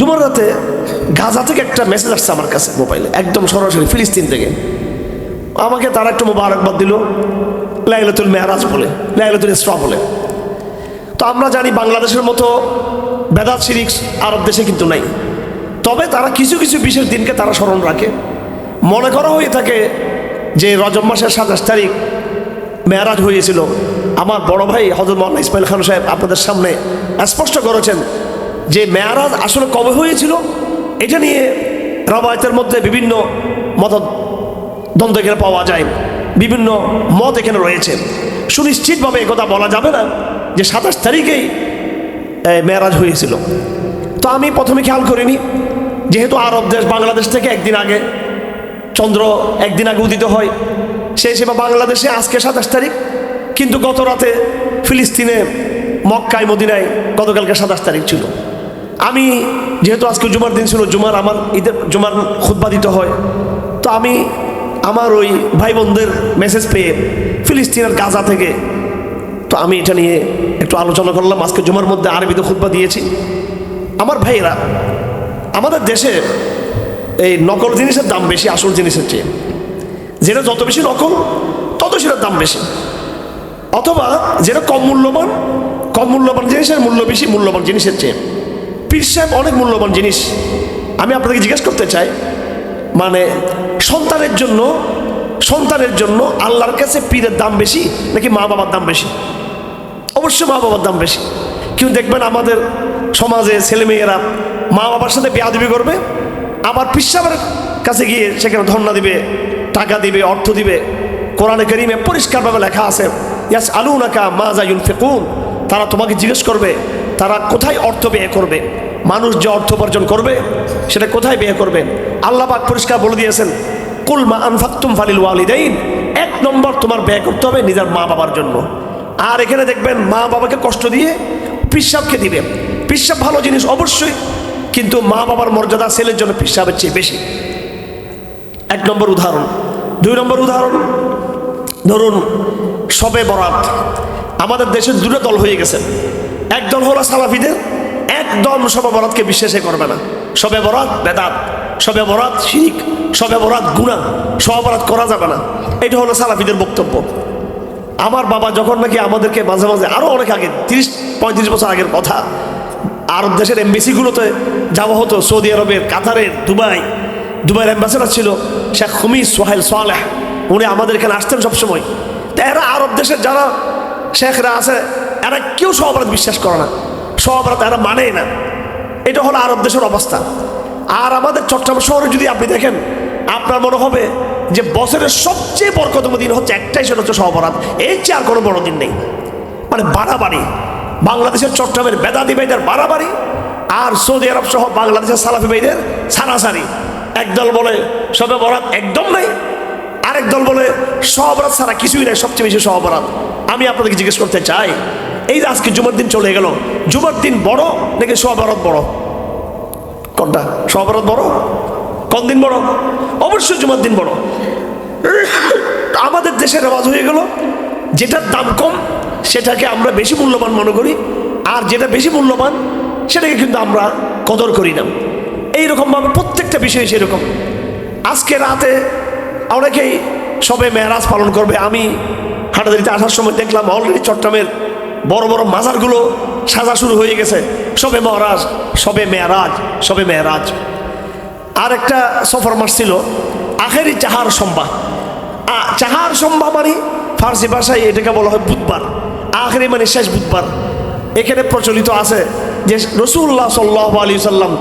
জুমার রাতে গাজা থেকে একটা মেসেজ আসছে আমার কাছে মোবাইলে, একদম সরাসরি ফিলিস্তিন থেকে। আমাকে তারা একটু মোবারকবাদ দিল লাইলাতুল মেরাজ বলে, লাইলাতুল ইসরা বলে। তো আমরা জানি বাংলাদেশের মতো বেদাত শিরিক আরব দেশে কিন্তু নাই, তবে তারা কিছু কিছু বিশেষ দিনকে তারা স্মরণ রাখে। মনে করা হয়ে থাকে যে রজব মাসের 27 তারিখ মেরাজ হয়েছিল। আমার বড় ভাই হযরত মাওলানা ইসমাইল খান সাহেব আপনাদের সামনে স্পষ্ট করেছেন যে মেরাজ আসলে কবে হয়েছিল, এটা নিয়ে রওয়ায়াতের মধ্যে বিভিন্ন মত দ্বন্দ্ব এখানে পাওয়া যায়, বিভিন্ন মত এখানে রয়েছে। সুনিশ্চিতভাবে একথা বলা যাবে না যে 27 তারিখেই মেরাজ হয়েছিল। তো আমি প্রথমে খেয়াল করিনি, যেহেতু আরব দেশ বাংলাদেশ থেকে একদিন আগে, চন্দ্র একদিন আগে উদিত হয়, সেই হিসেবে বাংলাদেশে আজকে 27 তারিখ, কিন্তু গত রাতে ফিলিস্তিনে মক্কায় মদিনায় গতকালকে 27 তারিখ ছিল। আমি যেহেতু আজকে জুমার দিন ছিল, আমার ঈদের জুমার খুতবা দিতে হয়, তো আমি আমার ওই ভাই বোনদের মেসেজ পেয়ে ফিলিস্তিনের গাজা থেকে, তো আমি এটা নিয়ে একটু আলোচনা করলাম। আজকে জুমার মধ্যে আরবিতে খুতবা দিয়েছি। আমার ভাইয়েরা, আমাদের দেশে এই নকল জিনিসের দাম বেশি আসল জিনিসের চেয়ে। যেটা যত বেশি নকল তত সেটার দাম বেশি, অথবা যেটা কম মূল্যবান জিনিসের মূল্য বেশি মূল্যবান জিনিসের চেয়ে। পীর সাহেব অনেক মূল্যবান জিনিস। আমি আপনাকে জিজ্ঞেস করতে চাই, মানে সন্তানের জন্য আল্লাহর কাছে পীরের দাম বেশি নাকি মা বাবার দাম বেশি? অবশ্যই মা বাবার দাম বেশি। কিন্তু দেখবেন আমাদের সমাজে ছেলেমেয়েরা মা বাবার সাথে বেয়াদবি করবে, আবার পীর সাহেবের কাছে গিয়ে সেখানে ধর্ণা দিবে, টাকা দিবে, অর্থ দিবে। কোরআনে কারীমে পরিষ্কারভাবে লেখা আছে, ইয়াসআলুনাকা মাযা ইউনফিকুন, তারা তোমাকে জিজ্ঞেস করবে তারা কোথায় অর্থ ব্যয় করবে। মানুষ যে অর্থ উপার্জন করবে সেটা কোথায় ব্যয় করবে? আল্লাহ পাক পরিষ্কার বলে দিয়েছেন, কুল মা আনফাকতুম ফালিল ওয়ালিদাইন, 1 নম্বর তোমার ব্যয় করতে হবে নিজের মা বাবার জন্য। আর এখানে দেখবেন মা বাবাকে কষ্ট দিয়ে পীর সাহেবকে দিবে। পীর সাহেব ভালো জিনিস অবশ্যই, কিন্তু মা বাবার মর্যাদা ছেলের জন্য পীর সাহেবের চেয়ে বেশি। 1 নম্বর উদাহরণ। 2 নম্বর উদাহরণ, ধরুন শবে বরাত। আমাদের দেশের 2টা দল হয়ে গেছে। এক দল হলো সালাফিদের, একদম শবে বরাতকে বিশ্বাসই করবে না। শবে বরাত বেদাত, শবে বরাত শিরক, শবে বরাত গুনাহ, শবে বরাত করা যাবে না। এটা হলো সালাফিদের বক্তব্য। আমার বাবা যখন নাকি আমাদেরকে মাঝে মাঝে, আরও অনেক আগে, 30-35 বছর আগের কথা, আরব দেশের এমবেসিগুলোতে যাওয়া হতো, সৌদি আরবের, কাতারের, দুবাইয়ের অ্যাম্বাসেডার ছিল শেখ খুমিস সোহেল সালেহ, উনি আমাদের এখানে আসতেন সবসময়। তো এরা আরব দেশের যারা শেখরা আছে, এরা কেউ শবে বরাত বিশ্বাস করে না, শবে বরাত এরা মানেই না। এটা হলো আরব দেশের অবস্থা। আর আমাদের চট্টগ্রাম শহরে যদি আপনি দেখেন, আপনার মনে হবে যে বছরের সবচেয়ে বরকতম দিন হচ্ছে একটাই, সেটা হচ্ছে শবে বরাত। এর চেয়ে আর কোনো বড় দিন নেই। মানে বাড়াবাড়ি, বাংলাদেশের চট্টগ্রামের বেদাতি ভাইদের বাড়াবাড়ি, আর সৌদি আরব সহ বাংলাদেশের সালাফি ভাইদের সারাসারি। একদল বলে শবে বরাত একদম নাই, আরেক দল বলে শবে বরাত ছাড়া কিছুই নাই, সবচেয়ে বেশি শবে বরাত। আমি আপনাদেরকে জিজ্ঞেস করতে চাই, এই যে আজকে জুমার দিন চলে গেল, জুমার দিন বড় নাকি শবে বরাত বড়? কোনটা? শবে বরাত বড়? কোন দিন বড়? অবশ্যই জুমার দিন বড়। আমাদের দেশের রেওয়াজ হয়ে গেল, যেটার দাম কম সেটাকে আমরা বেশি মূল্যবান মনে করি, আর যেটা বেশি মূল্যবান সেটাকে কিন্তু আমরা কদর করি না। এইরকমভাবে প্রত্যেকটা বিষয়ে সেরকম। আজকে রাতে অনেকেই শবে মেরাজ পালন করবে। আমি হাটাদারিতে আসার সময় দেখলাম অলরেডি চট্টগ্রামের বড় বড় মাজারগুলো সাজা শুরু হয়ে গেছে, শবে মেরাজ, শবে মেরাজ, শবে মেরাজ। আর একটা সফর মাস ছিল আখেরি চাহার সম্ভা। চাহার সম্ভা মানে ফার্সি ভাষায় এটাকে বলা হয় বুধবার, আখেরি মানে শেষ বুধবার। এখানে প্রচলিত আছে যে রাসূলুল্লাহ সাল্লাল্লাহু আলাইহি সাল্লাম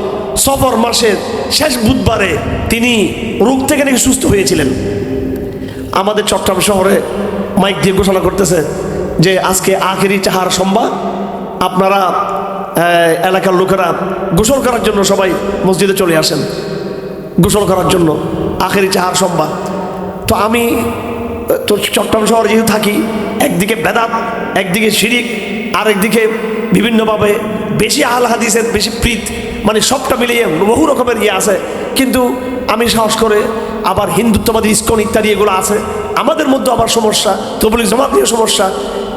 সফর মাসের শেষ বুধবারে তিনি রোগ থেকে নাকি সুস্থ হয়েছিলেন। আমাদের চট্টগ্রাম শহরে মাইক দিয়ে ঘোষণা করতেছে যে আজকে আখেরি চাহার সম্ভা, আপনারা এলাকার লোকেরা গোসল করার জন্য সবাই মসজিদে চলে আসেন, গোসল করার জন্য আখেরি চাহার সম্ভা। তো আমি তো চট্টগ্রাম শহরে যেহেতু থাকি, একদিকে বেদাত, একদিকে শিরিক, আর একদিকে বিভিন্নভাবে বেশি আহলে হাদিসের বেশি প্রীত, মানে সবটা মিলিয়ে বহু রকমের ইয়ে আছে। কিন্তু আমি সাহস করে, আবার হিন্দুত্ববাদী ইসকন ইত্যাদি এগুলো আছে, আমাদের মধ্যে আবার সমস্যা, তবলিগ জামাত নিয়ে সমস্যা।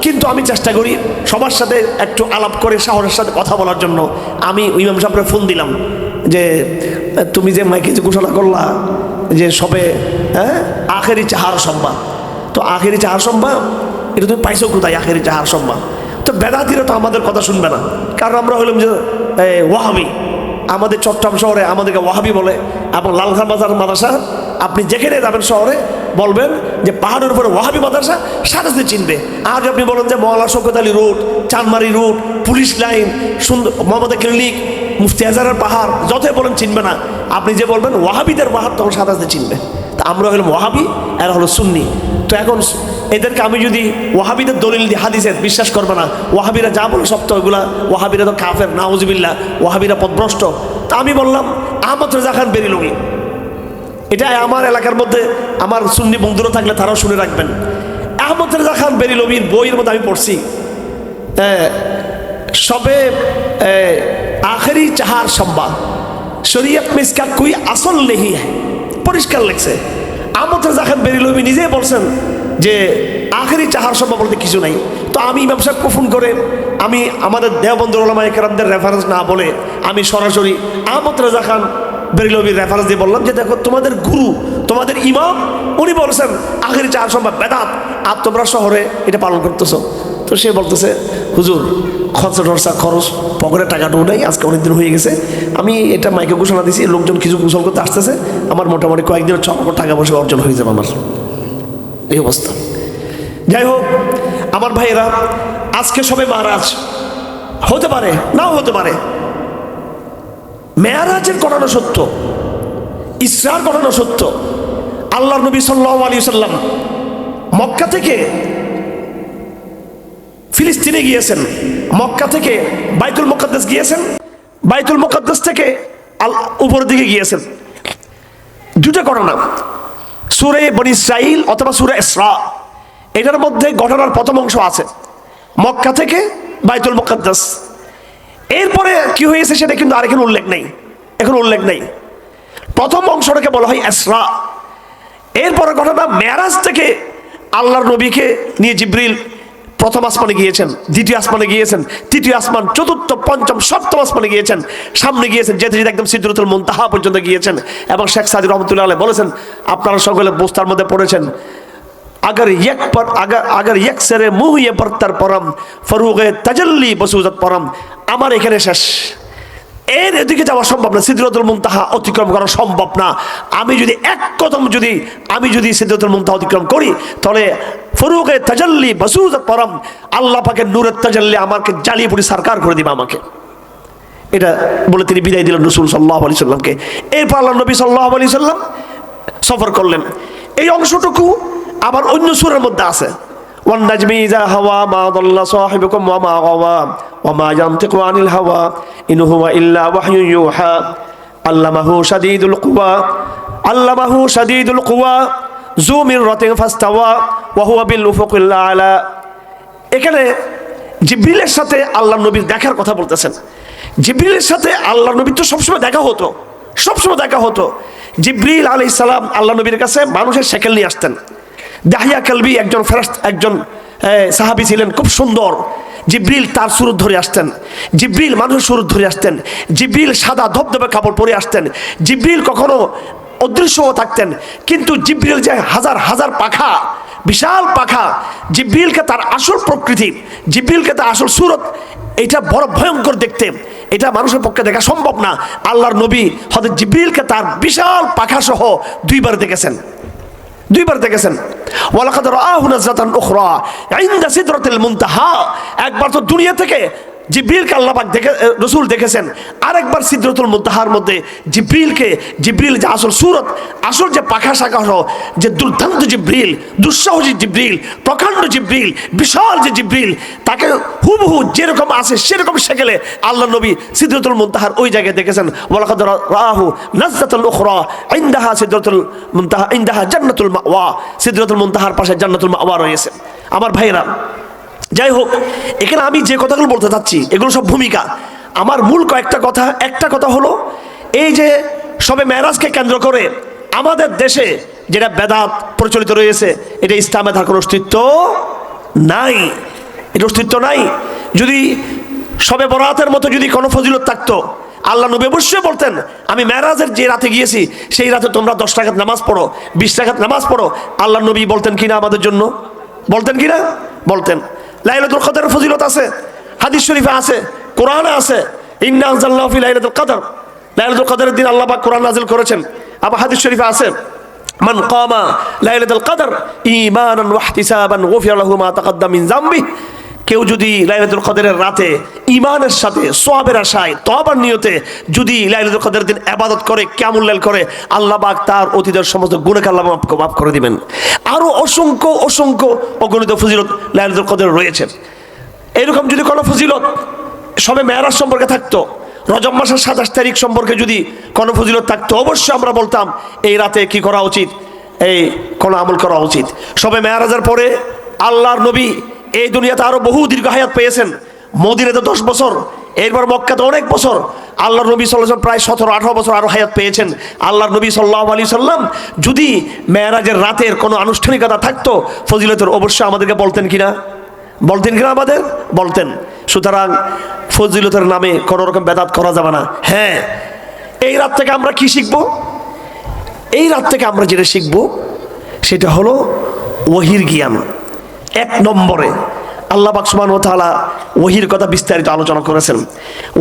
কিন্তু আমি চেষ্টা করি সবার সাথে একটু আলাপ করে সাহসের সাথে কথা বলার জন্য। আমি ইমাম সাহেবকে ফোন দিলাম, যে তুমি যে মাইকে যে ঘোষণা করলা যে সবে আখেরি চাহার সম্মান, তো আখেরি চাহার সম্মান এটা তুমি পাইছো কোথায়? আখেরি চাহার সম্মান তো বেদাতিরা তো আমাদের কথা শুনবে না, কারণ আমরা হইলাম যে ওয়াহাবি। আমাদের চট্টগ্রাম শহরে আমাদেরকে ওয়াহাবি বলে, এবং লালখান বাজার মাদ্রাসা আপনি যেখানে যাবেন শহরে বলবেন যে পাহাড়ের উপরে ওয়াহাবি মাদ্রাসা, সাথে সাথে চিনবে। আর আপনি বলেন যে মওলানা শওকত আলী রোড, চাঁদমারি রোড, পুলিশ লাইন, সুন্দর মোহাম্মদ ক্লিনিক, মুফতি আজহারের পাহাড়, যতই বলেন চিনবে না। আপনি যে বলবেন ওয়াহাবিদের পাহাড়, তখন সাথে সাথে চিনবে। তা আমরা হলাম ওয়াহাবি, এরা হলো সুন্নি। তো এখন এদেরকে আমি যদি ওয়াহাবিদের দলিল দিয়ে হাদিসের বিশ্বাস করবে না, ওয়াহাবিরা যা বলে সব তো ওইগুলা, ওয়াহাবিরা তো কাফের, নাউজুবিল্লাহ, ওয়াহাবিরা পথভ্রষ্ট। তা আমি বললাম আহমদ রেজা খান বেরিলুঙ্গি, এটা আমার এলাকার মধ্যে আমার সুন্নি বন্ধুরা থাকলে তারাও শুনে রাখবেন। আহমদ রেজা খান বেরিলুঙ্গির বইয়ের মধ্যে আমি পড়ছি সবে আখেরি চাহার সম্বা শরীয়ত में इसका कोई আসল नहीं है, পরিষ্কার লেখছে। আহমদ রেজা খান বেরিলুঙ্গি নিজেই বলছেন যে আখেরি চাহার সম্ভব বলতে কিছু নাই। তো আমি ইমাম সাহেবকে ফোন করে আমি আমাদের দেওবন্দ ওলামায়ে কেরামদের রেফারেন্স না বলে আমি সরাসরি আহমদ রেজা খান বেরিলুঙ্গির রেফারেন্স দিয়ে বললাম যে দেখো তোমাদের গুরু, তোমাদের ইমাম, উনি বলছেন আখেরি চাহার সম্ভব বেদাত, আর তোমরা শহরে এটা পালন করতেছো। তো সে বলতেছে হুজুর খরচ পকেটে টাকাটাও নেই, আজকে অনেকদিন হয়ে গেছে, আমি এটা মাইকে ঘোষণা দিয়েছি, লোকজন কিছু গোসল করতে আসতেছে, আমার মোটামুটি কয়েকদিনের টাকা পয়সা অর্জন হয়ে যাবে আমার, এই অবস্থা। যাই হোক আমার ভাইয়েরা, আজকে সবে মেরাজ হতে পারে, নাও হতে পারে। মেরাজের ঘটনা সত্য, ইসরার ঘটনা সত্য। আল্লাহর নবী সাল্লাল্লাহু আলাইহি ওয়াসাল্লাম মক্কা থেকে ফিলিস্তিনে গিয়েছেন, মক্কা থেকে বাইতুল মুকাদ্দাস গিয়েছেন, বাইতুল মুকাদ্দাস থেকে উপরের দিকে গিয়েছেন। দুটো ঘটনা, সূরা বনী ইসরাইল অথবা সূরা ইসরা, এটার মধ্যে ঘটনার প্রথম অংশ আছে মক্কা থেকে বাইতুল মুকাদ্দাস। এরপরে কি হয়েছে সেটা কিন্তু আর এখন উল্লেখ নেই, এখন উল্লেখ নেই। প্রথম অংশটাকে বলা হয় ইসরা। এরপরে ঘটনা মেরাজ থেকে আল্লাহর নবীকে নিয়ে জিবরিল প্রথম আসমানে গিয়েছেন, দ্বিতীয় আসমানে গিয়েছেন, তৃতীয় আসমান, চতুর্থ, পঞ্চম, সপ্তম আসমানে গিয়েছেন, সামনে গিয়েছেন, যেতে যেতে একদম সিদরাতুল মুনতাহা পর্যন্ত গিয়েছেন। এবং শেখ সাদি রহমতুল্লাহ আলাইহি বলেছেন, আপনারা সকলে বস্তার মধ্যে পড়েছেন, আগার এক সেরে মুহিয়ে বর্তার পরম ফরুগে তাজাল্লি বসুজাত পরম, আমার এখানে শেষ, এর এদিকে যাওয়া সম্ভব না, সিদরাতুল মুনতাহা অতিক্রম করা সম্ভব না। আমি যদি এক কদম আমি যদি সিদরাতুল মুনতাহা অতিক্রম করি, তাহলে ফরুগে তাজাল্লি বসুজাত পরম, আল্লাহ পাকের নূরের তাজাল্লি আমাকে জ্বালিয়ে পুড়ি সরকার করে দিবে আমাকে। এটা বলে তিনি বিদায় দিলেন রাসূল সাল্লাল্লাহু আলাইহি সাল্লামকে। এরপর আল্লাহ নবী সাল্লাল্লাহু আলাইহি সাল্লাম সফর করলেন। এই অংশটুকু আবার অন্য সূরার মধ্যে আছে, ওয়ান নাজমি ইযা হাওয়া মা দাল্লা সাহিবুকুম ওয়া মা গাওয়া ওয়া মা ইয়ানতিকু আনিল হাওয়া ইন হুয়া ইল্লা ওয়াহয়ু ইউহা আল্লামাহু শাদীদুল কুওয়া যু মিররাতিন ফাস্তাওয়া ওয়া হুয়া বিল উফুকিল আলা। এখানে জিবরিলের সাথে আল্লাহর নবীর দেখার কথা বলতেছেন। জিবরিলের সাথে আল্লাহর নবীর তো সবসময় দেখা হতো, সবসময় দেখা হতো। জিবরিল আলাইহিস সালাম আল্লাহর নবীর কাছে মানুষের শেকেল নিয়ে আসতেন। দাহিয়া কালবি একজন সাহাবী ছিলেন, খুব সুন্দর। জিবরিল তার সুরত ধরে আসতেন, জিবরিল মানুষের সুরত ধরে আসতেন, জিবরিল সাদা ধবধবে কাপড় পরে আসতেন, জিবরিল কখনো অদৃশ্যও থাকতেন। কিন্তু জিবরিল যে হাজার হাজার পাখা, বিশাল পাখা, জিবরিলকে তার আসল প্রকৃতি, জিবরিলকে তার আসল সুরত, এটা বড় ভয়ঙ্কর দেখতে, এটা মানুষের পক্ষে দেখা সম্ভব না। আল্লাহর নবী হযরত জিবরিলকে তার বিশাল পাখা সহ দুইবার দেখেছেন। ওয়ালাকাদ রাআহু নাযরাতান উখরা ইনদা সিদরাতিল মুনতাহা। একবার তো দুনিয়া থেকে জিবরিলকে আল্লাহ পাক রাসূল দেখেছেন, আরেকবার সিদরাতুল মুনতাহার মধ্যে জিবরিল যে আসল সূরত, আসল যে পাখা শাখা যে দুর্দান্ত জিবরিল, দুঃসাহসী জিবরিল, প্রকাণ্ড জিবরিল, বিশাল যে জিবরিল, তাকে হুবহু যেরকম আছে সেরকম সেকেলে আল্লাহ নবী সিদরাতুল মুনতাহার ওই জায়গায় দেখেছেন। ওয়ালাকাদ রাআহু নাযরাতান উখরা ইনদাহা সিদরাতুল মুনতাহা ইনদাহা জান্নাতুল মাওয়া। সিদরাতুল মুনতাহার পাশে জান্নাতুল মাওয়া রয়েছে। আমার ভাইরা, যাই হোক, এখানে আমি যে কথাগুলো বলতে চাচ্ছি এগুলো সব ভূমিকা। আমার মূল একটা কথা হলো, এই যে সবে মেরাজকে কেন্দ্র করে আমাদের দেশে যেটা বেদাত প্রচলিত রয়েছে, এটা ইসলামে তার কোনো অস্তিত্ব নাই, এটা অস্তিত্ব নাই। যদি সবে বরাতের মতো যদি কোনো ফজিলত থাকতো, আল্লাহ নবী অবশ্যই বলতেন, আমি মেরাজের যে রাতে গিয়েছি সেই রাতে তোমরা 10 রাকাত নামাজ পড়ো, 20 রাকাত নামাজ পড়ো। আল্লাহ নবী বলতেন কিনা আমাদের জন্য? বলতেন কিনা? বলতেন। লাইলাতুল কদরের ফজিলত আছে, হাদিস শরীফে আছে, কোরআনে আছে। ইন্না আনজালনাহু ফি লাইলাতুল কদর, লাইলাতুল কদরের দিন আল্লাহ পাক কোরআন নাযিল করেছেন। আবার হাদিস শরীফে আছে, মান কামা লাইলাতুল কদর ঈমানান ওয়া ইহতিসাবান গুফিরা লাহু মা তাকাদ্দাম মিন যামবি। কেউ যদি লাইলাতুল কদরের রাতে ঈমানের সাথে সওয়াবের আশায় তওবার নিয়তে যদি লাইলাতুল কদরের দিন ইবাদত করে, কিয়ামুল লাইল করে, আল্লাহ পাক তার অতীতের সমস্ত গুনাহ আল্লাহ মাফ করে দিবেন। আরো অসংখ্য অসংখ্য অগণিত ফজিলত লাইলাতুল কদর রয়েছে। এরকম যদি কোনো ফজিলত সবে মেরাজ সম্পর্কে থাকতো, রজব মাসের 27 তারিখ সম্পর্কে যদি কোনো ফজিলত থাকতো, অবশ্যই আমরা বলতাম এই রাতে কি করা উচিত, এই কোনো আমল করা উচিত। সবে মেরাজের পরে আল্লাহর নবী এই দুনিয়াতে আরো বহু দীর্ঘ হায়াত পেয়েছেন। মদিনাতে 10 বছর, এরপর মক্কাতে অনেক বছর। আল্লাহর নবী সাল্লাল্লাহু আলাইহি ওয়াসাল্লাম প্রায় 17-18 বছর আরো হায়াত পেয়েছেন। আল্লাহর নবী সাল্লাল্লাহু আলাইহি সাল্লাম যদি মেরাজের রাতের কোনো আনুষ্ঠানিকতা থাকতো ফজিলতের, অবশ্যই আমাদেরকে বলতেন কিনা? বলতেন কিনা? আমাদের বলতেন। সুতরাং ফজিলতের নামে কোনো রকম বেদাত করা যাবে না। হ্যাঁ, এই রাত থেকে আমরা কি শিখবো? এই রাত থেকে আমরা যেটা শিখবো সেটা হলো ওহির জ্ঞান। 1 নম্বরে আল্লাহ পাক সুবহানাহু ওয়া তাআলা ওহির কথা বিস্তারিত আলোচনা করেছেন।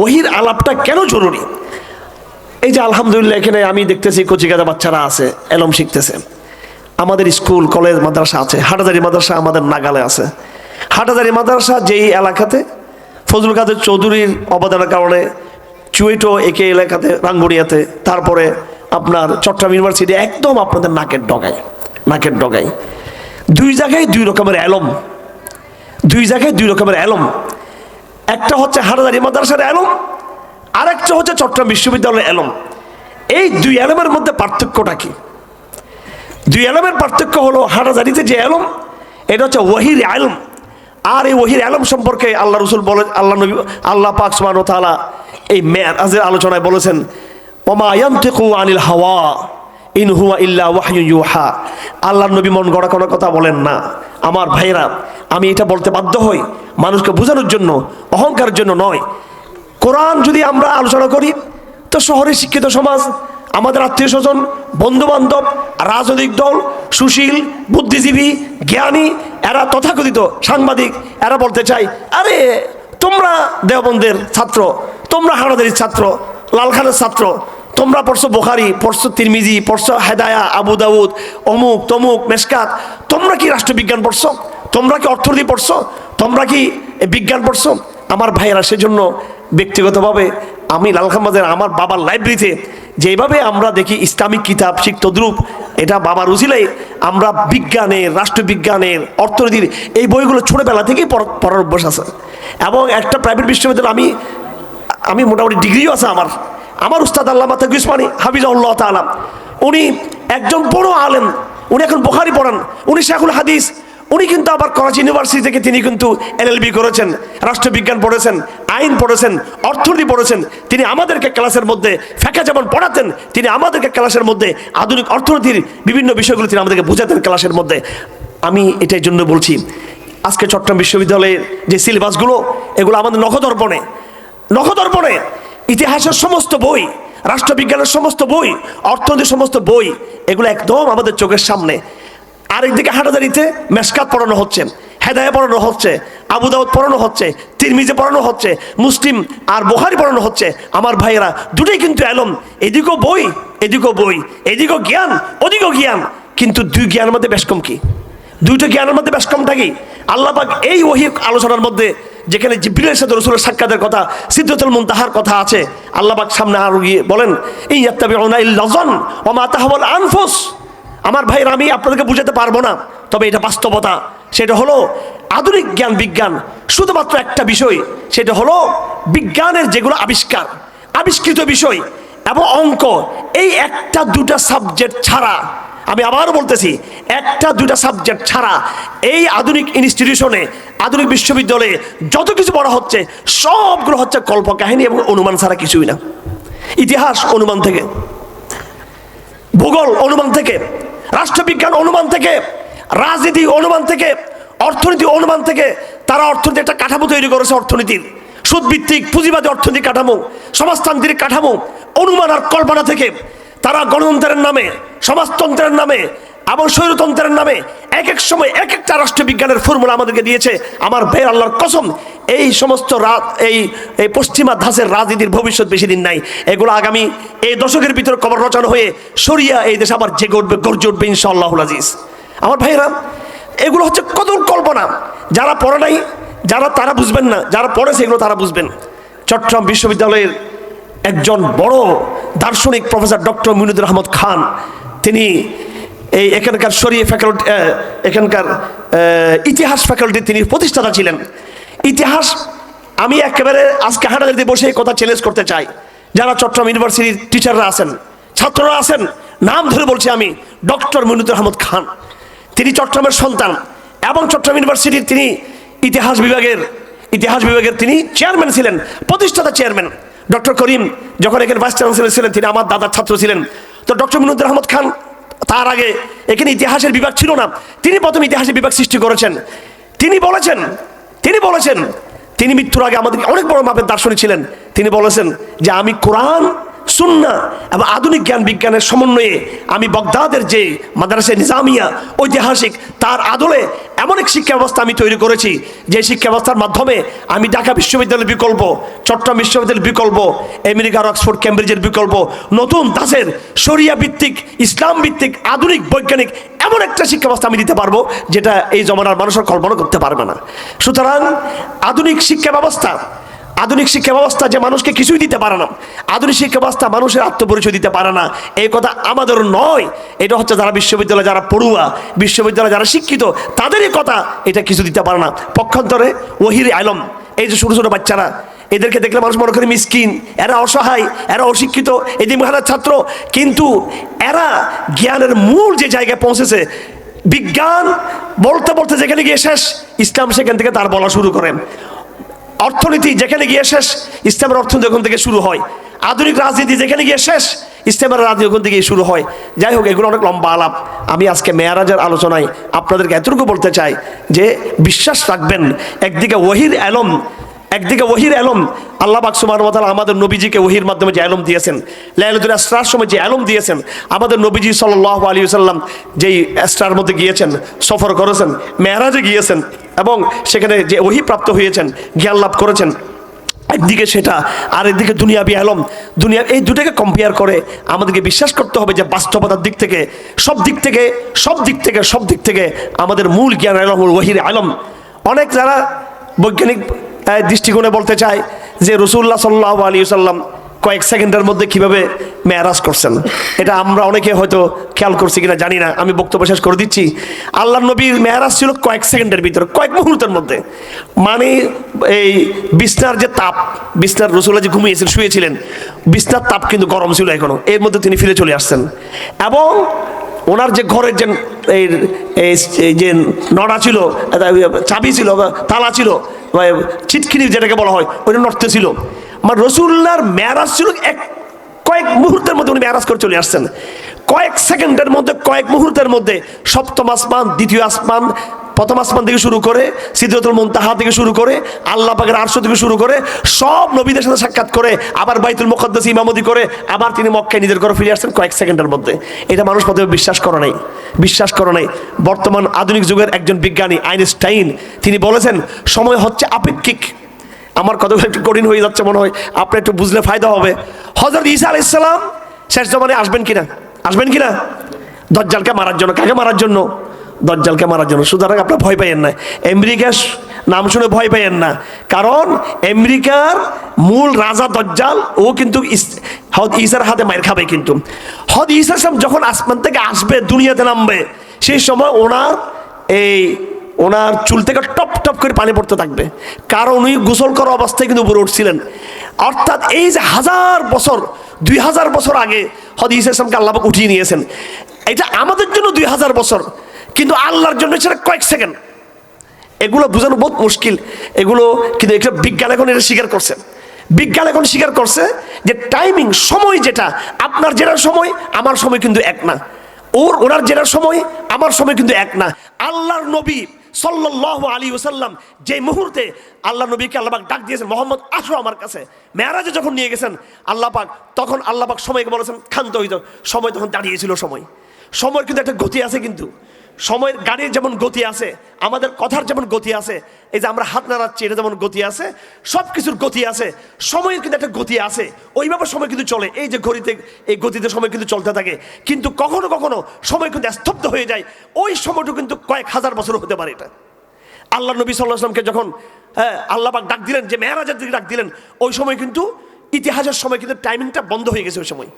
ওহির আলাপটা কেন জরুরি? এই যে আলহামদুলিল্লাহ এখানে আমি দেখতেছি কচিকাঁচা বাচ্চারা আছে, এলম শিখতেছে। আমাদের স্কুল কলেজ মাদ্রাসা আছে, হাটাজারি মাদ্রাসা আমাদের নাগালে আছে। হাটাজারি মাদ্রাসা যেই এলাকাতে ফজলুল কাদের চৌধুরীর অবদানের কারণে চুয়েটো একে এলাকাতে, রাঙ্গুনিয়াতে, তারপরে আপনার চট্টগ্রাম ইউনিভার্সিটি, একদম আপনাদের নাকের ডগায় 2 জায়গায় 2 রকমের এলম, 2 জায়গায় 2 রকমের এলম। একটা হচ্ছে হাটাজারি মাদ্রাসার এলম, আরেকটা হচ্ছে চট্টগ্রাম বিশ্ববিদ্যালয়ের এলম। এই 2 এলমের মধ্যে পার্থক্যটা কি? 2 এলমের পার্থক্য হলো, হাটাজারিতে যে এলম এটা হচ্ছে ওহির এলম। আর এই ওহির এলম সম্পর্কে আল্লাহ রসুল বলে, আল্লাহ পাক সুবহানাহু ওয়া তাআলা এই মেরাজের আলোচনায় বলেছেন, ওমা ইয়ানতিকু আনিল হাওয়া ইন হুয়া ইল্লা ওয়াহয়ুন ইউহা। আল্লাহর নবী মন গড়া কোনো কথা বলেন না। আমার ভাইরা, আমি এটা বলতে বাধ্য হই মানুষকে বোঝানোর জন্য, অহংকারের জন্য নয়। কোরআন যদি আমরা আলোচনা করি তো শহরের শিক্ষিত সমাজ, আমাদের আত্মীয় স্বজন, বন্ধু বান্ধব, রাজনৈতিক দল, সুশীল, বুদ্ধিজীবী, জ্ঞানী, এরা তথাকথিত সাংবাদিক, এরা বলতে চাই, আরে তোমরা দেওবন্দের ছাত্র, তোমরা হাটাজারির ছাত্র, লালখানের ছাত্র, তোমরা পড়ছো বুখারী, পড়ছো তিরমিজি, পড়ছো হেদায়া, আবু দাউদ, অমুক তমুক, মেশকাত, তোমরা কি রাষ্ট্রবিজ্ঞান পড়ছো? তোমরা কি অর্থনীতি পড়ছো? তোমরা কি বিজ্ঞান পড়ছো? আমার ভাইয়েরা, সেজন্য ব্যক্তিগতভাবে আমি লালখানবাজার আমার বাবার লাইব্রেরিতে যেভাবে আমরা দেখি ইসলামিক কিতাব শিখ তদ্রুপ, এটা বাবার উজিলাই আমরা বিজ্ঞানের, রাষ্ট্রবিজ্ঞানের, অর্থনীতির এই বইগুলো ছোটবেলা থেকেই পড়ার অভ্যাস আছে। এবং একটা প্রাইভেট বিশ্ববিদ্যালয় আমি মোটামুটি ডিগ্রিও আছে আমার উস্তাদ আল্লামা তাকি উসমানী হাফিজাহুল্লাহ তাআলা, উনি একজন বড় আলেম, উনি এখন বুখারী পড়ান, উনি শেখুল হাদিস। উনি কিন্তু আবার করাচি ইউনিভার্সিটি থেকে তিনি কিন্তু LLB করেছেন, রাষ্ট্রবিজ্ঞান পড়েছেন, আইন পড়েছেন, অর্থনীতি পড়েছেন। তিনি আমাদেরকে ক্লাসের মধ্যে ফেকা যেমন পড়াতেন, তিনি আমাদেরকে ক্লাসের মধ্যে আধুনিক অর্থনীতির বিভিন্ন বিষয়গুলো তিনি আমাদেরকে বোঝাতেন ক্লাসের মধ্যে। আমি এটাই জন্য বলছি, আজকে চট্টগ্রাম বিশ্ববিদ্যালয়ের যে সিলেবাসগুলো, এগুলো আমাদের নখদর্পণে ইতিহাসের সমস্ত বই, রাষ্ট্রবিজ্ঞানের সমস্ত বই, অর্থনীতির সমস্ত বই, এগুলো একদম আমাদের চোখের সামনে। আরেকদিকে হাটাজারিতে মেশকাত পড়ানো হচ্ছে, হেদায়া পড়ানো হচ্ছে, আবু দাউদ পড়ানো হচ্ছে, তিরমিজি পড়ানো হচ্ছে, মুসলিম আর বুখারী পড়ানো হচ্ছে। আমার ভাইয়েরা, দুটোই কিন্তু এলম, এদিকেও বই, এদিকেও জ্ঞান, ওদিকেও জ্ঞান। কিন্তু 2 জ্ঞানের মধ্যে বেশ কম কি? 2টা জ্ঞানের মধ্যে বেশ কমটা কি? আল্লাহ পাক এই ওহী আলোচনার মধ্যে যেখানে জিবরিলের সাথে রাসূলের সাক্ষাতের কথা, সিদরাতুল মুনতাহার কথা আছে, আল্লাহ পাক সামনে আরো গিয়ে বলেন, ইয়াত্তাবিউনা ইল্লা যান ওয়া মা তাহওয়াল আনফুস। আমার ভাইরা, আমি আপনাদেরকে বুঝাতে পারবো না, তবে এটা বাস্তবতা। সেটা হলো আধুনিক জ্ঞান, বিজ্ঞান শুধুমাত্র একটা বিষয়, সেটা হলো বিজ্ঞানের যেগুলো আবিষ্কৃত বিষয় এবং অঙ্ক, এই 1-2টা সাবজেক্ট ছাড়া, আমি আবারও বলতেছি, 1-2টা সাবজেক্ট ছাড়া এই আধুনিক ইনস্টিটিউশনে, আধুনিক বিশ্ববিদ্যালয়ে যত কিছু পড়া হচ্ছে সবগুলো হচ্ছে কল্পকাহিনী এবং অনুমান ছাড়া কিছুই না। ইতিহাস অনুমান থেকে, ভূগোল অনুমান থেকে, রাষ্ট্রবিজ্ঞান অনুমান থেকে, রাজনীতি অনুমান থেকে, অর্থনীতি অনুমান থেকে। তারা অর্থনীতি একটা কাঠামো তৈরি করেছে অর্থনীতির, সুদভিত্তিক পুঁজিবাদী অর্থনৈতিক কাঠামো, সমাজতান্ত্রিক কাঠামো, অনুমান আর কল্পনা থেকে তারা গণতন্ত্রের নামে, সমাজতন্ত্রের নামে এবং স্বৈরতন্ত্রের নামে এক এক সময় এক একটা রাষ্ট্রবিজ্ঞানের ফর্মুলা আমাদেরকে দিয়েছে। আমার ভাই আল্লাহর কসম, এই সমস্ত এই পশ্চিমা ধাঁচের রাজনীতির ভবিষ্যৎ বেশি দিন নাই। এগুলো আগামী এই দশকের ভিতরে কবর রচনা হয়ে সরিয়া এই দেশ আবার জেগে উঠবে, গর্জে উঠবে ইনশাআল্লাহুল আজিজ। আমার ভাইরা, এগুলো হচ্ছে কত কল্পনা। যারা পড়ে নাই, যারা তারা বুঝবেন না, যারা পড়েছে এগুলো তারা বুঝবেন। চট্টগ্রাম বিশ্ববিদ্যালয়ের একজন বড় দার্শনিক প্রফেসর ডক্টর মুনিদুর আহমদ খান, তিনি এই এখানকার শরীয় ফ্যাকাল্টি, এখানকার ইতিহাস ফ্যাকাল্টির তিনি প্রতিষ্ঠাতা ছিলেন। ইতিহাস আমি একেবারে আজকে হাঁটাতে বসে এই কথা চ্যালেঞ্জ করতে চাই। যারা চট্টগ্রাম ইউনিভার্সিটির টিচাররা আছেন, ছাত্ররা আছেন, নাম ধরে বলছি আমি, ডক্টর মুনিদুর আহমদ খান, তিনি চট্টগ্রামের সন্তান এবং চট্টগ্রাম ইউনিভার্সিটির তিনি ইতিহাস বিভাগের তিনি চেয়ারম্যান ছিলেন, প্রতিষ্ঠাতা চেয়ারম্যান। ডক্টর করিম যখন এখানে ভাইস চ্যান্সেলর ছিলেন, তিনি আমার দাদার ছাত্র ছিলেন। তো ডক্টর মুনিদুর আহমদ খান, তার আগে এখানে ইতিহাসের বিভাগ ছিল না, তিনি প্রথম ইতিহাসের বিভাগ সৃষ্টি করেছেন। তিনি বলেছেন তিনি মৃত্যুর আগে আমাদের অনেক বড় মাপের দার্শনিক ছিলেন। তিনি বলেছেন যে আমি কোরআন, সুন্নাহ এবং আধুনিক জ্ঞান বিজ্ঞানের সমন্বয়ে আমি বগদাদের যে মাদ্রাসা নিজামিয়া ঐতিহাসিক, তার আদলে এমন এক শিক্ষা ব্যবস্থা আমি তৈরি করেছি, যে শিক্ষা ব্যবস্থার মাধ্যমে আমি ঢাকা বিশ্ববিদ্যালয়ের বিকল্প, চট্টগ্রাম বিশ্ববিদ্যালয়ের বিকল্প, আমেরিকার অক্সফোর্ড ক্যামব্রিজের বিকল্প, নতুন দাসের শরিয়া ভিত্তিক, ইসলাম ভিত্তিক, আধুনিক বৈজ্ঞানিক এমন একটা শিক্ষা ব্যবস্থা আমি দিতে পারবো যেটা এই জমানার মানুষের কল্পনা করতে পারবে না। সুতরাং আধুনিক শিক্ষা ব্যবস্থা যে মানুষকে কিছুই দিতে পারে না, আধুনিক শিক্ষা ব্যবস্থা মানুষের আত্মপরিচয় দিতে পারে না, এই কথা আমাদের নয়। এটা হচ্ছে যারা বিশ্ববিদ্যালয়ে যারা পড়ুয়া, বিশ্ববিদ্যালয়ে যারা শিক্ষিত, তাদেরই কথা। এটা কিছু দিতে পারে না। পক্ষান্তরে ওহির আলম, এই যে ছোট ছোট বাচ্চারা, এদেরকে দেখলে মানুষ মনে করে মিসকিন, এরা অসহায়, এরা অশিক্ষিত, এদিমখানার ছাত্র, কিন্তু এরা জ্ঞানের মূল যে জায়গায় পৌঁছেছে, বিজ্ঞান বলতে বলতে যেখানে গিয়ে শেষ, ইসলাম সেখান থেকে তার বলা শুরু করে। অর্থনীতি যেখানে গিয়ে শেষ, ইসলামের অর্থনীতি ওখান থেকে শুরু হয়। আধুনিক রাজনীতি যেখানে গিয়ে শেষ, ইসলামের রাজনীতি ওখান থেকে শুরু হয়। যাই হোক, এগুলো অনেক লম্বা আলাপ। আমি আজকে মেয়ারাজের আলোচনায় আপনাদেরকে এতটুকু বলতে চাই যে বিশ্বাস রাখবেন, একদিকে ওহির আলম, আল্লাহ পাক সুবহানাহু ওয়া তাআলা আমাদের নবীজিকে ওহির মাধ্যমে যে আলম দিয়েছেন, লাইলাতুল ইসরার সময় যে আলম দিয়েছেন, আমাদের নবীজি সাল্লাল্লাহু আলাইহি ওয়াসাল্লাম যেই ইসরার মধ্যে গিয়েছেন, সফর করেছেন, মেরাজে গিয়েছেন এবং সেখানে যে ওহি প্রাপ্ত হয়েছেন, জ্ঞান লাভ করেছেন, একদিকে সেটা, আর একদিকে দুনিয়াবি আলম। এই দুটাকে কম্পেয়ার করে আমাদেরকে বিশ্বাস করতে হবে যে বাস্তবতার দিক থেকে, সব দিক থেকে আমাদের মূল জ্ঞান আলম ওহির আলম। অনেক যারা বৈজ্ঞানিক দৃষ্টিকোণে বলতে চায় যে রাসূলুল্লাহ সাল্লাল্লাহু আলাইহি ওয়াসাল্লাম কয়েক সেকেন্ডের মধ্যে কিভাবে মেরাজ করছেন, এটা আমরা অনেকে হয়তো খেয়াল করছি কিনা জানি না। আমি বক্তব্য শেষ করে দিচ্ছি। আল্লাহর নবীর মেরাজ ছিল কয়েক সেকেন্ডের ভিতরে, কয়েক মুহূর্তের মধ্যে। মানে এই বিছনার যে তাপ, বিছনার রাসূলুল্লাহ যে ঘুমিয়েছিলেন, শুয়েছিলেন, বিছনার তাপ কিন্তু গরম ছিল এখনো, এর মধ্যে তিনি ফিরে চলে আসছেন। এবং ওনার যে ঘরের যে এই যে নড়া ছিল, চাবি ছিল, তালা ছিল, চিটকিনি যেটাকে বলা হয়, ওইটা নড়তে ছিল। মানে রাসূলুল্লাহর মেরাজ ছিল কয়েক মুহূর্তের মধ্যে উনি মেরাজ করে চলে আসছেন। কয়েক সেকেন্ডের মধ্যে, কয়েক মুহূর্তের মধ্যে সপ্তম আসমান, দ্বিতীয় আসমান, প্রথম আসমান থেকে শুরু করে সিদরাতুল মুনতাহা থেকে শুরু করে আল্লাহ পাকের আরশ থেকে শুরু করে সব নবীদের সাথে সাক্ষাৎ করে, আবার বাইতুল মুকাদ্দাস ইমামতি করে, আবার তিনি মক্কায় নিজের ঘরে ফিরে আসছেন কয়েক সেকেন্ডের মধ্যে। এটা মানুষ প্রথমে বিশ্বাস করে নাই। বর্তমান আধুনিক যুগের একজন বিজ্ঞানী আইনস্টাইন, তিনি বলেছেন সময় হচ্ছে আপেক্ষিক। আমার কথাগুলো একটু কঠিন হয়ে যাচ্ছে মনে হয়, আপনি একটু বুঝলে ফায়দা হবে। হযরত ঈসা আলাইহিস সালাম শেষ জমানায় আসবেন কিনা দাজ্জালকে মারার জন্য। কাকে মারার জন্য? দাজ্জালকে মারার জন্য। সুতরাং আপনারা ভয় পাইয়েন না, আমেরিকার নাম শুনে ভয় পাইয়েন না, কারণ আমেরিকার মূল রাজা দাজ্জাল, ও কিন্তু হযরত ঈসার হাতে মার খাবে। কিন্তু হযরত ঈসা যখন আসমান থেকে আসবে, দুনিয়াতে নামবে, সেই সময় ওনার চুল থেকে টপ টপ করে পানি পড়তে থাকবে, কারণ উনি গোসল করা অবস্থায় কিন্তু উপরে উঠছিলেন। অর্থাৎ এই যে 1000 বছর, 2000 বছর আগে হযরত ঈসা ইসলামকে আল্লাহ পাক উঠিয়ে নিয়েছেন। এটা আমাদের জন্য 2000 বছর, কিন্তু আল্লাহর জন্য সেটা কয়েক সেকেন্ড। এগুলো বোঝানো বহুত মুশকিল এগুলো, কিন্তু এটা বিজ্ঞান এখন এটা স্বীকার করছে যে টাইমিং, সময় যেটা, আপনার যেটার সময় আমার সময় কিন্তু এক না, ওনার যেটার সময় আমার সময় কিন্তু এক না। আল্লাহর নবী সাল্লাল্লাহু আলাইহি ওয়াসাল্লাম যে মুহূর্তে আল্লাহ নবীকে আল্লাহ পাক ডাক দিয়েছেন, মোহাম্মদ আসো আমার কাছে, মেরাজে যখন নিয়ে গেছেন আল্লাহ পাক, তখন আল্লাহ পাক সময়কে বলেছেন ক্ষান্ত হয়ে যাও। সময় তখন দাঁড়িয়েছিল। সময়ের কিন্তু একটা গতি আছে, কিন্তু সময়ের গাড়ির যেমন গতি আছে, আমাদের কথার যেমন গতি আছে, এই যে আমরা হাত নাড়াচ্ছি এটা যেমন গতি আছে, সব কিছুর গতি আছে, সময়ের কিন্তু একটা গতি আছে। ওইভাবে সময় কিন্তু চলে, এই যে ঘড়িতে এই গতিতে সময় কিন্তু চলতে থাকে। কিন্তু কখনো কখনো সময় কিন্তু স্তব্ধ হয়ে যায়। ওই সময়টা কিন্তু কয়েক হাজার বছর হতে পারে। এটা আল্লাহ নবী সাল্লাল্লাহু আলাইহি ওয়াসাল্লামকে যখন আল্লাহ পাক ডাক দিলেন, যে মেরাজের দিকে ডাক দিলেন, ওই সময় কিন্তু ইতিহাসের সময় কিন্তু টাইমিংটা বন্ধ হয়ে গেছে, ওই সময়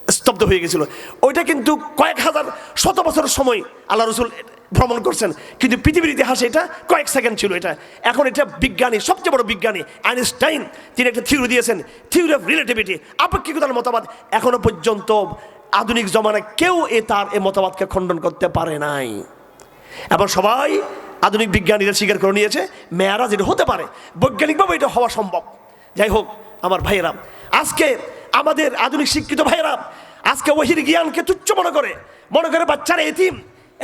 স্তব্ধ হয়ে গেছিল। ওইটা কিন্তু কয়েক হাজার শত বছরের সময় আল্লাহ রসুল ভ্রমণ করছেন, কিন্তু পৃথিবীর ইতিহাসে এটা কয়েক সেকেন্ড ছিল। এখন এটা বিজ্ঞানী, সবচেয়ে বড় বিজ্ঞানী আইনস্টাইন, তিনি একটা থিওরি দিয়েছেন, থিওরি অফ রিলেটিভিটি, আপেক্ষিকতার মতবাদ। এখনো পর্যন্ত আধুনিক জমানায় কেউ তার এই মতবাদকে খণ্ডন করতে পারে নাই। এবং সবাই আধুনিক বিজ্ঞানীরা স্বীকার করে নিয়েছে মেরাজ এটা হতে পারে, বৈজ্ঞানিকভাবে এটা হওয়া সম্ভব। যাই হোক আমার ভাইয়েরা, আজকে আমাদের আধুনিক শিক্ষিত ভাইয়েরা আজকে ওহির জ্ঞানকে তুচ্ছ মনে করে বাচ্চারা এতিম,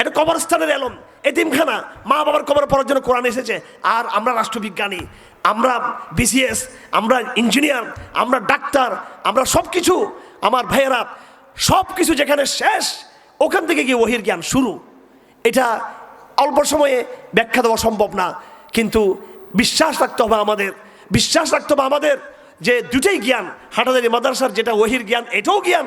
এটা কবরস্থানের এলম, এতিমখানা, মা বাবার কবর পড়ার জন্য কোরআন এসেছে। আর আমরা রাষ্ট্রবিজ্ঞানী, আমরা বিসিএস, আমরা ইঞ্জিনিয়ার, আমরা ডাক্তার, আমরা সব কিছু, আমার ভাইয়েরা সব কিছু যেখানে শেষ, ওখান থেকে গিয়ে ওহির জ্ঞান শুরু। এটা অল্প সময়ে ব্যাখ্যা দেওয়া সম্ভব না, কিন্তু বিশ্বাস রাখতে হবে আমাদের যে দুটাই জ্ঞান, হাটাজারি মাদ্রাসার যেটা ওহির জ্ঞান এটাও জ্ঞান,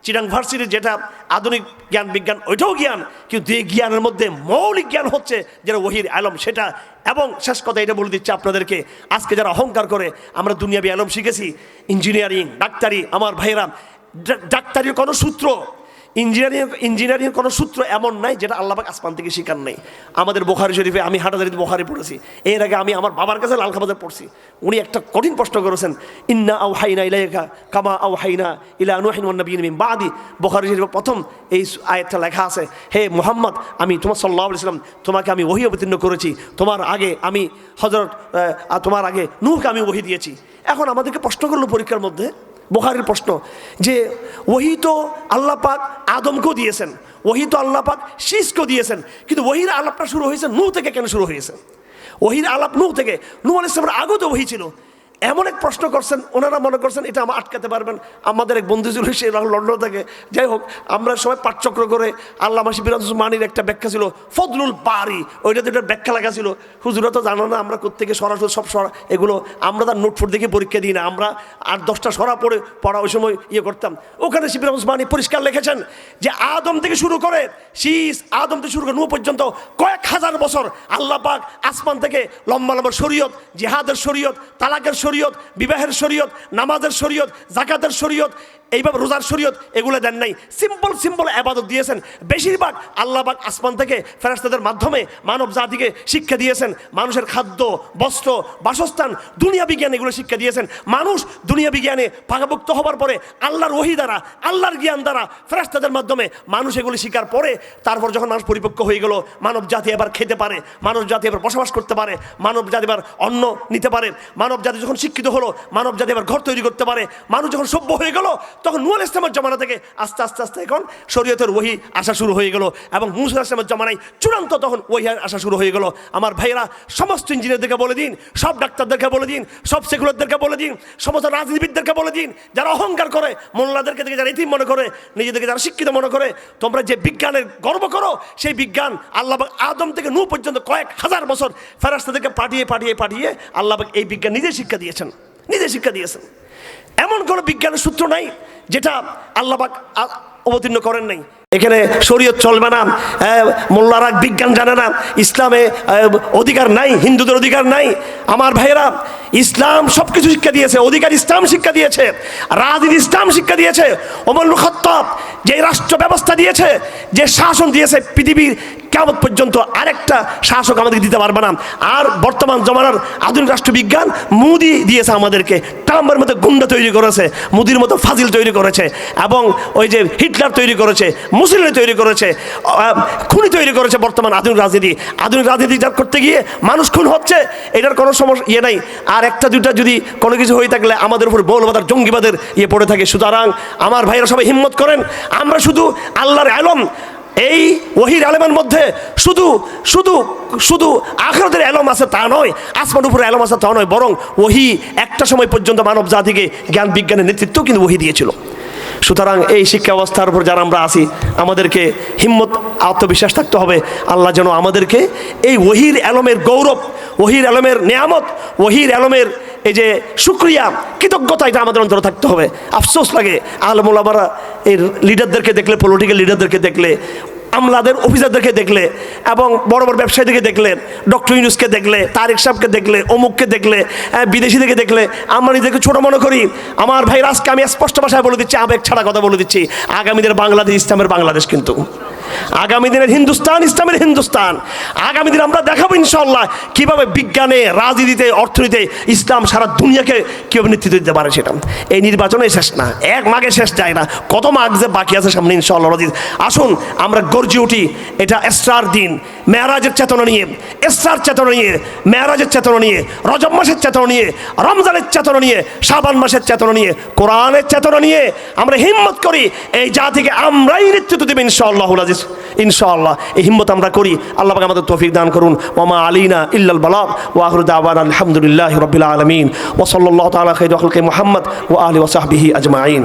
চিটাং ভার্সিটির যেটা আধুনিক জ্ঞান বিজ্ঞান ওইটাও জ্ঞান, কিন্তু এই জ্ঞানের মধ্যে মৌলিক জ্ঞান হচ্ছে যেটা ওহির আলম সেটা। এবং শেষ কথা এটা বলে দিচ্ছে আপনাদেরকে, আজকে যারা অহংকার করে আমরা দুনিয়াবি আলম শিখেছি, ইঞ্জিনিয়ারিং, ডাক্তারি, আমার ভাইয়েরা ডাক্তারির কোনো সূত্র, ইঞ্জিনিয়ারিং কোনো সূত্র এমন নাই যেটা আল্লাহ পাক আসমান থেকে শিখার নেই। আমাদের বুখারী শরীফে, আমি হাটাজারিতে বুখারী পড়েছি, এর আগে আমি আমার বাবার কাছে লাল খাবাজার পড়ছি, উনি একটা কঠিন প্রশ্ন করেছেন, ইন্না আওহাইনা ইলাইকা কামা আওহাইনা ইলা নূহিন ওয়ান নাবিয়্যিন মিন বাদি। বুখারী শরীফে প্রথম এই আয়াতটা লেখা আছে, হে মুহাম্মদ, আমি তোমার সাল্লাল্লাহু আলাইহি ওয়াসাল্লাম তোমাকে আমি ওহী অবতীর্ণ করেছি, তোমার আগে আমি তোমার আগে নূহকে আমি ওহী দিয়েছি। এখন আমাদেরকে প্রশ্ন করলো পরীক্ষার মধ্যে, বুখারীর প্রশ্ন, যে ওহী তো আল্লাহ পাক আদমকেও দিয়েছেন, ওহী তো আল্লাহ পাক শীষকেও দিয়েছেন, কিন্তু ওহীর আলাপটা শুরু হয়েছে নূহ থেকে, কেন শুরু হয়েছে? ওহীর আলাপ নূহ থেকে, নূহ আলাইহিস সালামের আগেও তো ওহী ছিল। এমন এক প্রশ্ন করছেন, ওনারা মনে করছেন এটা আমার আটকাতে পারবেন। আমাদের এক বন্ধু ছিল, সে লন্ডন থেকে, যাই হোক আমরা সবাই পাঠচক্র করে, আল্লামা শিবির মানির একটা ব্যাখ্যা ছিল ফজলুল বারি, ওইটাতে একটা ব্যাখ্যা লেখা ছিল। হুজুরা তো জানো না আমরা কোত্থেকে সরাসরি সব এগুলো আমরা তার নোটফোট দেখে পরীক্ষা দিই না, আমরা 8-10টা সরা পড়া ওই সময় করতাম। ওখানে শিবির মানি পরিষ্কার লিখেছেন যে আদম থেকে শুরু করে শীষ, আদম থেকে শুরু করে নূহ পর্যন্ত কয়েক হাজার বছর আল্লাহ পাক আসমান থেকে লম্বা লম্বা শরীয়ত, জিহাদের শরীয়ত, তালাকের শরীয়ত, বিবাহের শরীয়ত, নামাজের শরীয়ত, যাকাতের শরীয়ত, এইভাবে রোজার শরীয়ত এগুলো দেন নাই, সিম্পল ইবাদত দিয়েছেন। বেশিরভাগ আল্লাহ পাক আসমান থেকে ফেরেশতাদের মাধ্যমে মানব জাতিকে শিক্ষা দিয়েছেন, মানুষের খাদ্য, বস্ত্র, বাসস্থান, দুনিয়া বিজ্ঞান এগুলো শিক্ষা দিয়েছেন। মানুষ দুনিয়া বিজ্ঞানে ভাগাভুক্ত হবার পরে আল্লাহর ওহী দ্বারা, আল্লাহর জ্ঞান দ্বারা, ফেরেশতাদের মাধ্যমে মানুষ এগুলি শিকার পরে, তারপর যখন মানুষ পরিপক্ক হয়ে গেল, মানব জাতি এবার খেতে পারে, মানব জাতি এবার বসবাস করতে পারে, মানব জাতি এবার অন্ন নিতে পারে, মানব জাতি যখন শিক্ষিত হলো, মানব জাতি এবার ঘর তৈরি করতে পারে, মানুষ যখন সভ্য হয়ে গেল, তখন নূহ আলাইহিস সালামের জমানা থেকে আস্তে আস্তে এখন শরীয়তের ওহী আসা শুরু হয়ে গেল, এবং মূসা আলাইহিস সালামের জমানায় চূড়ান্ত তখন ওহী আসা শুরু হয়ে গেল। আমার ভাইয়েরা, সমস্ত ইঞ্জিনিয়ারদেরকে বলে দিন, সব ডাক্তারদেরকে বলে দিন, সব সেকুলারদেরকে বলে দিন, সমস্ত রাজনীতিবিদদেরকে বলে দিন, যারা অহংকার করে, মোল্লাদেরকে থেকে যারা ইতিম মনে করে, নিজেদেরকে যারা শিক্ষিত মনে করে, তোমরা যে বিজ্ঞানের গর্ব করো, সেই বিজ্ঞান আল্লাহ আদম থেকে নূহ পর্যন্ত কয়েক হাজার বছর ফেরেশতাদেরকে পাঠিয়ে আল্লাহ এই বিজ্ঞান নিজে শিক্ষা দিয়েছেন। এমন কোনো বিজ্ঞানের সূত্র নাই যেটা আল্লাহ পাক অবতীর্ণ করেন নাই। এখানে শরীয়ত চলবে না, মোল্লারা বিজ্ঞান জানে না, ইসলামে অধিকার নাই, হিন্দুদের অধিকার নাই। আমার ভাইয়েরা, ইসলাম সব কিছু শিক্ষা দিয়েছে, অধিকার ইসলাম শিক্ষা দিয়েছে, রাজনীতি ইসলাম শিক্ষা দিয়েছে। ওমর ইবনে খাত্তাব যে রাষ্ট্র ব্যবস্থা দিয়েছে, যে শাসন দিয়েছে, পৃথিবীর কিয়ামত পর্যন্ত আরেকটা শাসক আমাদেরকে দিতে পারবে না। আর বর্তমান জমানার আধুনিক রাষ্ট্রবিজ্ঞান মুদি দিয়েছে আমাদেরকে, ট্রাম্পের মতো গুন্ডা তৈরি করেছে, মুদির মতো ফাজিল তৈরি করেছে, এবং ওই যে হিটলার তৈরি করেছে, মুসলিম তৈরি করেছে, খুনি তৈরি করেছে। বর্তমান আধুনিক রাজনীতি যা করতে গিয়ে মানুষ খুন হচ্ছে, এটার কোনো সমস্যা নাই। আর একটা দুটা যদি কোনো কিছু হয়ে থাকলে আমাদের উপর মৌলবাদ, জঙ্গিবাদের পড়ে থাকে। সুতরাং আমার ভাইয়েরা সবাই হিম্মত করেন, আমরা শুধু আল্লাহর ইলম, এই ওহির আলেমের মধ্যে শুধু শুধু শুধু আখিরাতের এলম আছে তা নয়, আসমান উপরে এলম আছে তা নয়, বরং ওহি একটা সময় পর্যন্ত মানব জাতিকে জ্ঞান বিজ্ঞানের নেতৃত্ব কিন্তু ওহি দিয়েছিল। সুতরাং এই শিক্ষা ব্যবস্থার উপর যারা আমরা আছি, আমাদেরকে হিম্মত, আত্মবিশ্বাস থাকতে হবে। আল্লাহ যেন আমাদেরকে এই ওহির আলমের গৌরব, ওহির আলমের নেয়ামত, ওহির আলমের এই যে শুকরিয়া, কৃতজ্ঞতা, এটা আমাদের অন্তরে থাকতে হবে। আফসোস লাগে আলেম ওলামারা এই লিডারদেরকে দেখলে, পলিটিক্যাল লিডারদেরকে দেখলে, আমলাদের অফিসারদেরকে দেখলে, এবং বড় বড় ব্যবসায়ীদেরকে দেখলে, ডক্টর ইউনুসকে দেখলে, তারেক সাহেবকে দেখলে, অমুককে দেখলে, বিদেশিদেরকে দেখলে আমরা নিজেদেরকে ছোটো মনে করি। আমার ভাই, আজকে আমি স্পষ্ট ভাষায় বলে দিচ্ছি, আবেগ ছাড়া কথা বলে দিচ্ছি, আগামী দিনের বাংলাদেশ ইসলামের বাংলাদেশ, কিন্তু আগামী দিনের হিন্দুস্তান ইসলামের হিন্দুস্তান। আগামী দিন আমরা দেখাবো ইনশাআল্লাহ কীভাবে বিজ্ঞানে, রাজনীতিতে, অর্থনীতিতে ইসলাম সারা দুনিয়াকে কীভাবে নেতৃত্ব দিতে পারে। সেটা এই নির্বাচনে শেষ না, এক মাঘে শেষ যায় না, কত মাঘ যে বাকি আছে সামনে ইনশাআল্লাহ রাজিজ। আসুন আমরা গর্জে উঠি, এটা এসরার দিন, মেরাজের চেতনা নিয়ে, এসরার চেতনা নিয়ে, মেরাজের চেতনা নিয়ে, রজব মাসের চেতনা নিয়ে, রমজানের চেতনা নিয়ে, শাবান মাসের চেতনা নিয়ে, কোরআনের চেতনা নিয়ে আমরা হিম্মত করি, এই জাতিকে আমরাই নেতৃত্ব দেব ইনশাআল্লাহ রাজিজ। ইনশাআল্লাহ এই হিম্মত আমরা করি। আল্লাহ পাক আমাদের তৌফিক দান করুন। ওয়া আলাইনা ইল্লাল বালাগ ওয়া আখিরু দাওয়ানা আলহামদুলিল্লাহি রাব্বিল আলামিন ওয়া সাল্লাল্লাহু তাআলা খাইরা খালকি মুহাম্মদ ওয়া আলিহি ওয়া সাহবিহি আজমাইন।